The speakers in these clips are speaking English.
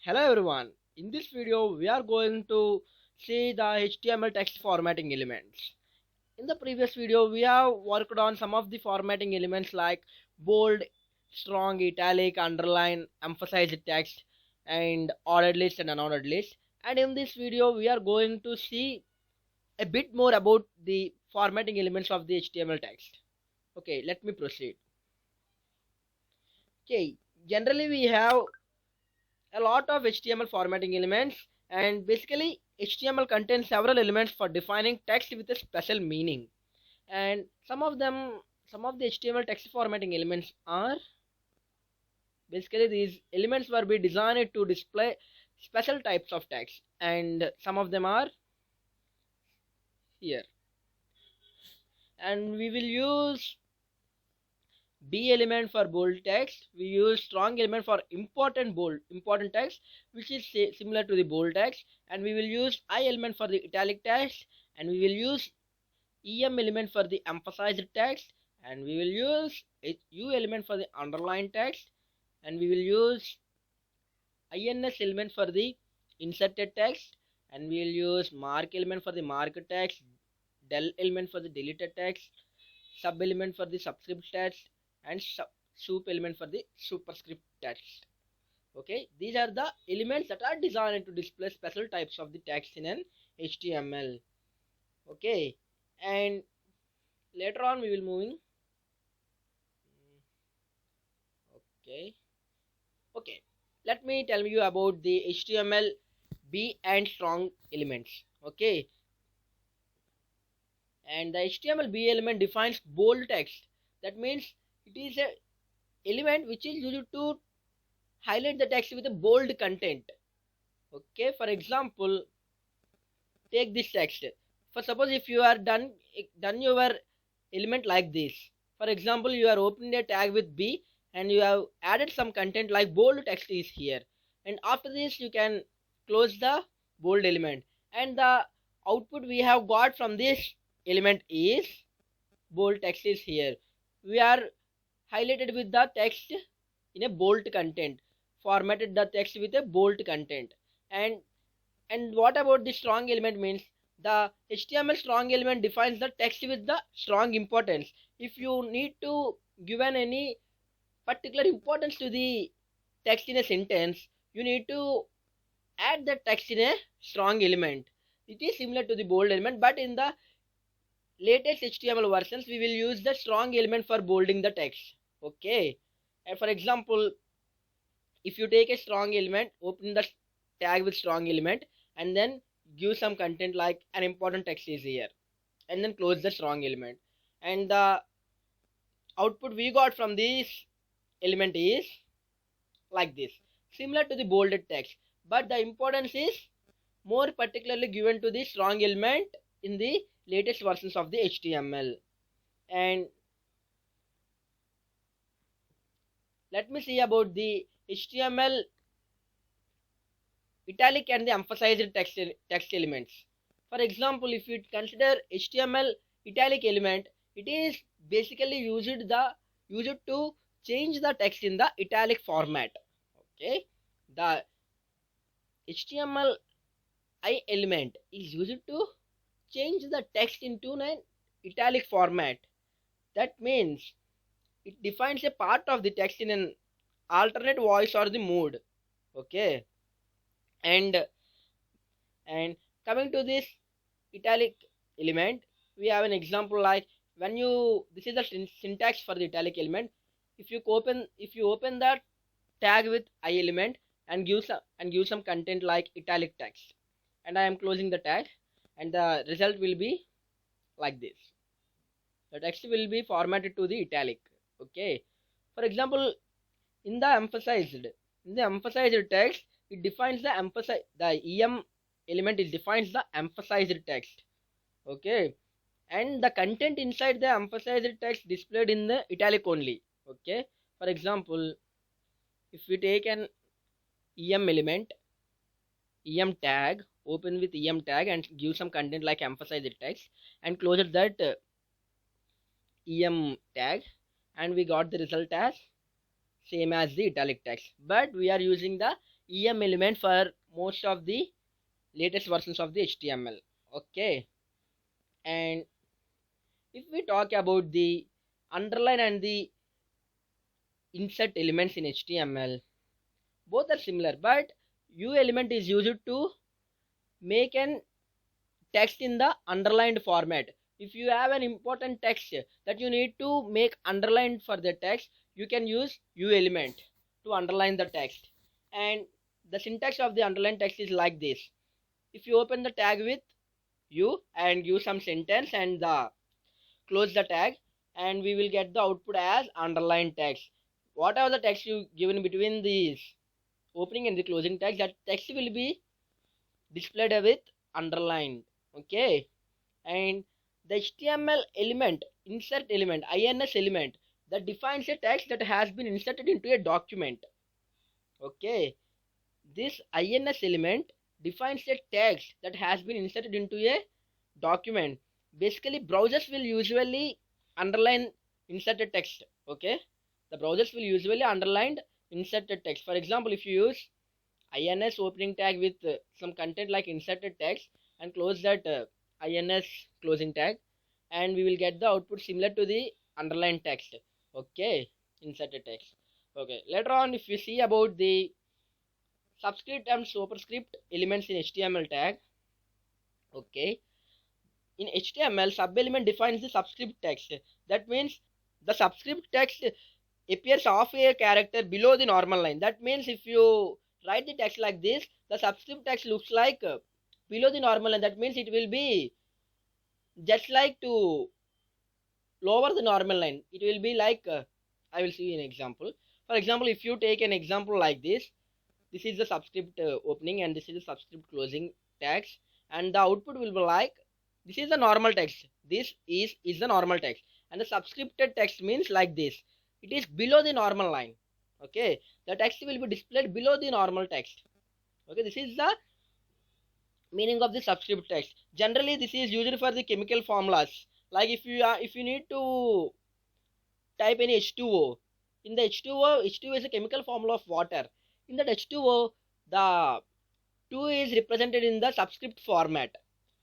Hello everyone, in this video we are going to see the HTML text formatting elements. In the previous video we have worked on some of the formatting elements like bold, strong, italic, underline, emphasized text and ordered list and unordered list. And in this video we are going to see a bit more about the formatting elements of the HTML text. Okay, let me proceed. Okay, generally we have a lot of HTML formatting elements, and basically HTML contains several elements for defining text with a special meaning. And some of the HTML text formatting elements are basically these elements were be designed to display special types of text, and some of them are here. And we will use B element for bold text. We use strong element for important text, which is similar to the bold text, and we will use I element for the italic text, and we will use EM element for the emphasized text, and we will use U element for the underlined text, and we will use INS element for the inserted text, and we will use mark element for the marked text, del element for the deleted text, sub element for the subscript text, and sup element for the superscript text. Okay, these are the elements that are designed to display special types of the text in an HTML. Okay, and later on we will moving. Okay, let me tell you about the HTML B and strong elements. Okay, and the HTML B element defines bold text. That means it is a element which is used to highlight the text with a bold content. Okay, for example, take this text. For suppose if you are done your element like this. For example, you are opening a tag with B and you have added some content like bold text is here, and after this you can close the bold element, and the output we have got from this element is bold text is here. We are highlighted with the text in a bold content, formatted the text with a bold content. And what about the strong element means? The HTML strong element defines the text with the strong importance. If you need to give any particular importance to the text in a sentence, you need to add the text in a strong element. It is similar to the bold element, but in the latest HTML versions we will use the strong element for bolding the text. Okay, and for example, if you take a strong element, open the tag with strong element, and then give some content like an important text is here, and then close the strong element, and the output we got from this element is like this, similar to the bolded text, but the importance is more particularly given to the strong element in the latest versions of the HTML. And let me see about the HTML italic and the emphasized text elements. For example, if you consider HTML italic element, it is basically used to change the text in the italic format. Okay, the HTML I element is used to change the text into an italic format. That means it defines a part of the text in an alternate voice or the mood. Okay, and coming to this italic element, we have an example like when you, this is the syntax for the italic element. If you open that tag with I element and give some content like italic text, and I am closing the tag, and the result will be like this. The text will be formatted to the italic. Okay, for example, in the emphasized text, it defines the EM element, it defines the emphasized text. Okay, and the content inside the emphasized text displayed in the italic only. Okay, for example, if we take an EM element, EM tag, open with EM tag and give some content like emphasized text, and close that EM tag, and we got the result as same as the italic text, but we are using the em element for most of the latest versions of the HTML. Okay, and if we talk about the underline and the insert elements in HTML, both are similar, but u element is used to make an text in the underlined format. If you have an important text that you need to make underlined for the text, you can use u element to underline the text. And the syntax of the underlined text is like this. If you open the tag with u and give some sentence and close the tag, and we will get the output as underlined text. Whatever the text you given between these opening and the closing text, that text will be displayed with underlined. Okay, and the HTML element, insert element, ins element, that defines a text that has been inserted into a document. Okay, this ins element defines a text that has been inserted into a document. Basically, browsers will usually underline inserted text. Okay, the browsers will usually underline inserted text. For example, if you use ins opening tag with some content like inserted text and close that ins closing tag, and we will get the output similar to the underlined text. Okay, inserted text. Okay, later on, if you see about the subscript and superscript elements in HTML tag, okay, in HTML, sub element defines the subscript text. That means the subscript text appears half a character below the normal line. That means if you write the text like this, the subscript text looks like below the normal line. That means it will be just like to lower the normal line. It will be like I will see an example. For example, if you take an example like this, this is the subscript opening and this is the subscript closing text, and the output will be like this is the normal text. This is the normal text, and the subscripted text means like this. It is below the normal line. Okay, the text will be displayed below the normal text. Okay, this is the meaning of the subscript text. Generally, this is used for the chemical formulas. Like if you need to type any H2O, in the H2O is a chemical formula of water. In that H2O, the 2 is represented in the subscript format.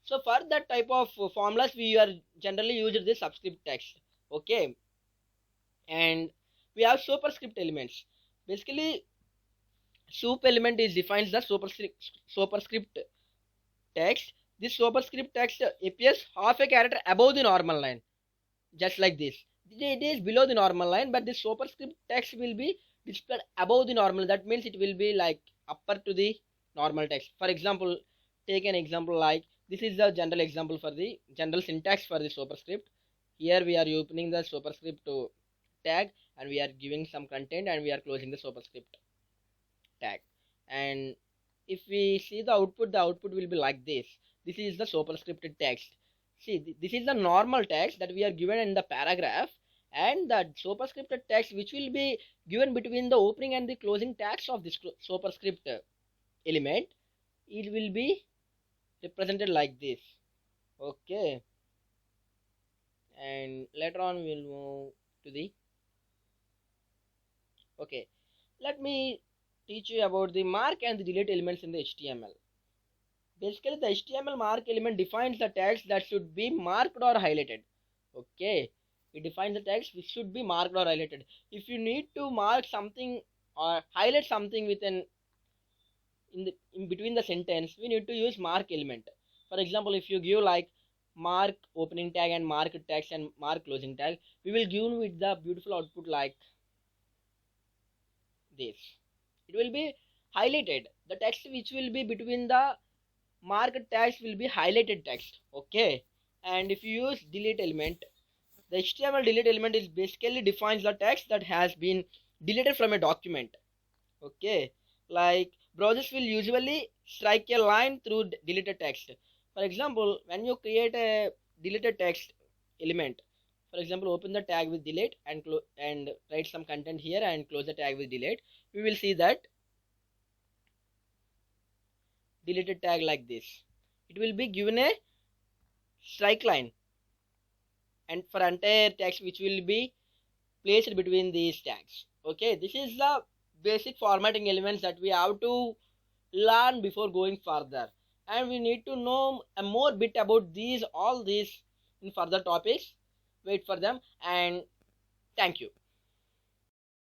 So for that type of formulas, we are generally used the subscript text. Okay, and we have superscript elements. Basically, sup element is defines the superscript text. This superscript text appears half a character above the normal line, just like this. It is below the normal line, but this superscript text will be displayed above the normal. That means it will be like upper to the normal text. For example, take an example like this is the general example for the general syntax for the superscript. Here we are opening the superscript to tag and we are giving some content and we are closing the superscript tag. And if we see the output will be like this. This is the superscripted text. See, this is the normal text that we are given in the paragraph, and the superscripted text which will be given between the opening and the closing tags of this superscript element, it will be represented like this. Okay, and later on we'll move to the okay, let me teach you about the mark and the delete elements in the HTML. Basically, the HTML mark element defines the text that should be marked or highlighted. Okay, it defines the text which should be marked or highlighted. If you need to mark something or highlight something within in between the sentence, we need to use mark element. For example, if you give like mark opening tag and mark text and mark closing tag, we will give with the beautiful output like this. It will be highlighted. The text which will be between the marked tags will be highlighted text. Okay, and if you use delete element, the HTML delete element is basically defines the text that has been deleted from a document. Okay, like browsers will usually strike a line through deleted text. For example, when you create a deleted text element, for example, open the tag with delete and write some content here and close the tag with delete, we will see that deleted tag like this. It will be given a strike line, and for entire text which will be placed between these tags. Okay, this is the basic formatting elements that we have to learn before going further, and we need to know a more bit about these all these in further topics. Wait for them, and thank you.